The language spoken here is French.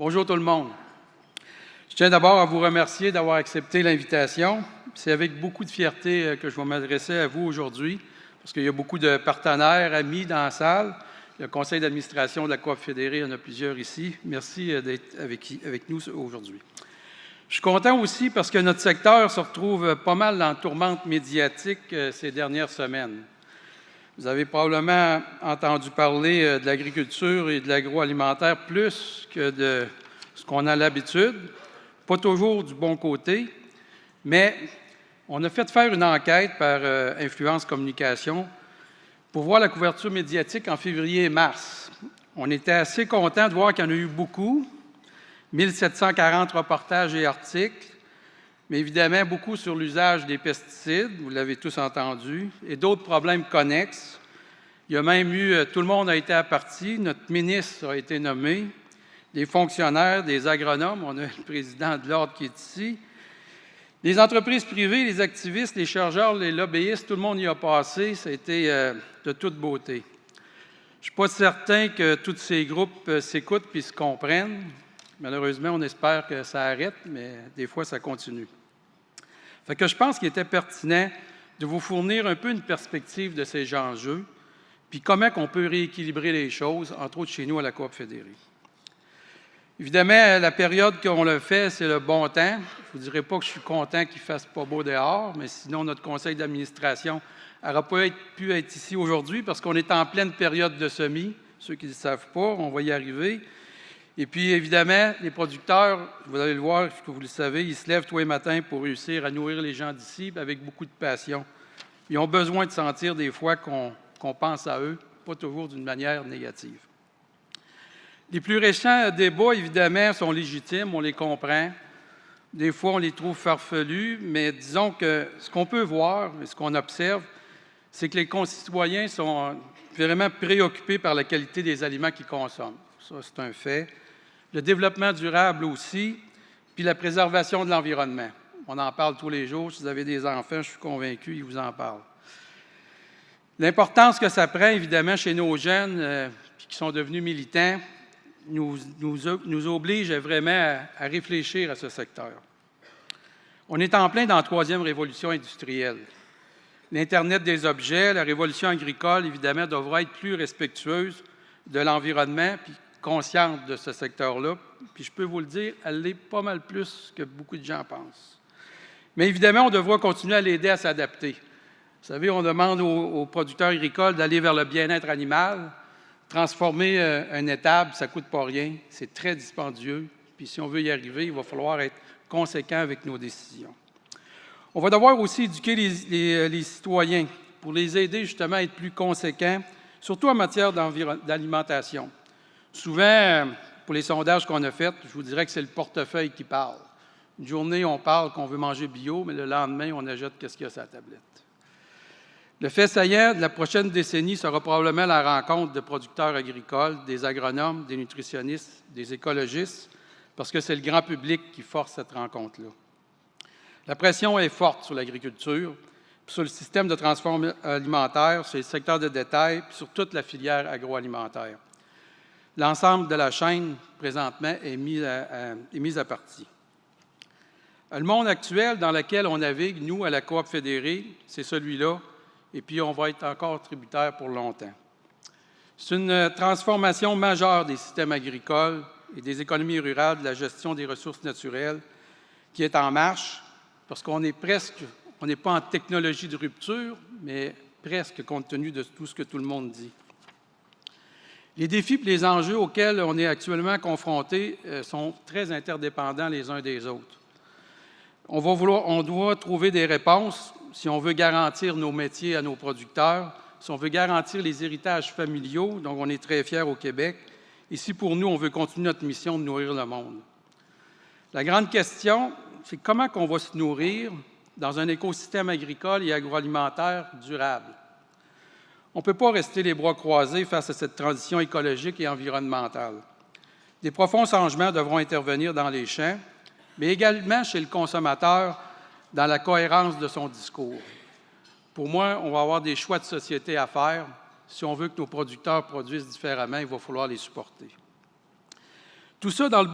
Bonjour tout le monde. Je tiens d'abord à vous remercier d'avoir accepté l'invitation. C'est avec beaucoup de fierté que je vais m'adresser à vous aujourd'hui, parce qu'il y a beaucoup de partenaires, amis dans la salle. Le conseil d'administration de la Coop fédérée, il y en a plusieurs ici. Merci d'être avec nous aujourd'hui. Je suis content aussi parce que notre secteur se retrouve pas mal dans la tourmente médiatique ces dernières semaines. Vous avez probablement entendu parler de l'agriculture et de l'agroalimentaire plus que de ce qu'on a l'habitude. Pas toujours du bon côté, mais on a fait faire une enquête par Influence Communication pour voir la couverture médiatique en février et mars. On était assez contents de voir qu'il y en a eu beaucoup, 1740 reportages et articles, mais évidemment beaucoup sur l'usage des pesticides, vous l'avez tous entendu, et d'autres problèmes connexes. Il y a même eu, tout le monde a été à partie, notre ministre a été nommé, des fonctionnaires, des agronomes, on a le président de l'Ordre qui est ici, les entreprises privées, les activistes, les chercheurs, les lobbyistes, tout le monde y a passé, ça a été de toute beauté. Je ne suis pas certain que tous ces groupes s'écoutent puis se comprennent. Malheureusement, on espère que ça arrête, mais des fois, ça continue. Fait que je pense qu'il était pertinent de vous fournir un peu une perspective de ces enjeux, puis comment on peut rééquilibrer les choses, entre autres chez nous à la Coop fédérée. Évidemment, la période qu'on le fait, c'est le bon temps. Je ne vous dirai pas que je suis content qu'il ne fasse pas beau dehors, mais sinon, notre conseil d'administration n'aurait pas pu être ici aujourd'hui parce qu'on est en pleine période de semis. Ceux qui ne le savent pas, on va y arriver. Et puis, évidemment, les producteurs, vous allez le voir, que vous le savez, ils se lèvent tous les matins pour réussir à nourrir les gens d'ici avec beaucoup de passion. Ils ont besoin de sentir des fois qu'on pense à eux, pas toujours d'une manière négative. Les plus récents débats, évidemment, sont légitimes, on les comprend. Des fois, on les trouve farfelus, mais disons que ce qu'on peut voir et ce qu'on observe, c'est que les concitoyens sont vraiment préoccupés par la qualité des aliments qu'ils consomment. Ça, c'est un fait. Le développement durable aussi, puis la préservation de l'environnement. On en parle tous les jours. Si vous avez des enfants, je suis convaincu, ils vous en parlent. L'importance que ça prend, évidemment, chez nos jeunes qui sont devenus militants, nous oblige vraiment à réfléchir à ce secteur. On est en plein dans la troisième révolution industrielle. L'Internet des objets, la révolution agricole, évidemment, devra être plus respectueuse de l'environnement puis consciente de ce secteur-là. Puis je peux vous le dire, elle l'est pas mal plus que beaucoup de gens pensent. Mais évidemment, on devra continuer à l'aider à s'adapter. Vous savez, on demande aux producteurs agricoles d'aller vers le bien-être animal. Transformer un étable, ça ne coûte pas rien, c'est très dispendieux. Puis si on veut y arriver, il va falloir être conséquent avec nos décisions. On va devoir aussi éduquer les citoyens pour les aider justement à être plus conséquents, surtout en matière d'alimentation. Souvent, pour les sondages qu'on a faits, je vous dirais que c'est le portefeuille qui parle. Une journée, on parle qu'on veut manger bio, mais le lendemain, on ajoute qu'est-ce qu'il y a sur la tablette. Le fait saillant de la prochaine décennie sera probablement la rencontre de producteurs agricoles, des agronomes, des nutritionnistes, des écologistes, parce que c'est le grand public qui force cette rencontre-là. La pression est forte sur l'agriculture, sur le système de transformation alimentaire, sur les secteurs de détail, puis sur toute la filière agroalimentaire. L'ensemble de la chaîne, présentement, est mis à partie. Le monde actuel dans lequel on navigue, nous, à la Coop fédérée, c'est celui-là, et puis on va être encore tributaire pour longtemps. C'est une transformation majeure des systèmes agricoles et des économies rurales, de la gestion des ressources naturelles, qui est en marche, parce qu'on n'est pas en technologie de rupture, mais presque compte tenu de tout ce que tout le monde dit. Les défis et les enjeux auxquels on est actuellement confrontés sont très interdépendants les uns des autres. On doit trouver des réponses si on veut garantir nos métiers à nos producteurs, si on veut garantir les héritages familiaux, dont on est très fiers au Québec, et si pour nous, on veut continuer notre mission de nourrir le monde. La grande question, c'est comment on va se nourrir dans un écosystème agricole et agroalimentaire durable. On ne peut pas rester les bras croisés face à cette transition écologique et environnementale. Des profonds changements devront intervenir dans les champs, mais également chez le consommateur dans la cohérence de son discours. Pour moi, on va avoir des choix de société à faire. Si on veut que nos producteurs produisent différemment, il va falloir les supporter. Tout ça dans le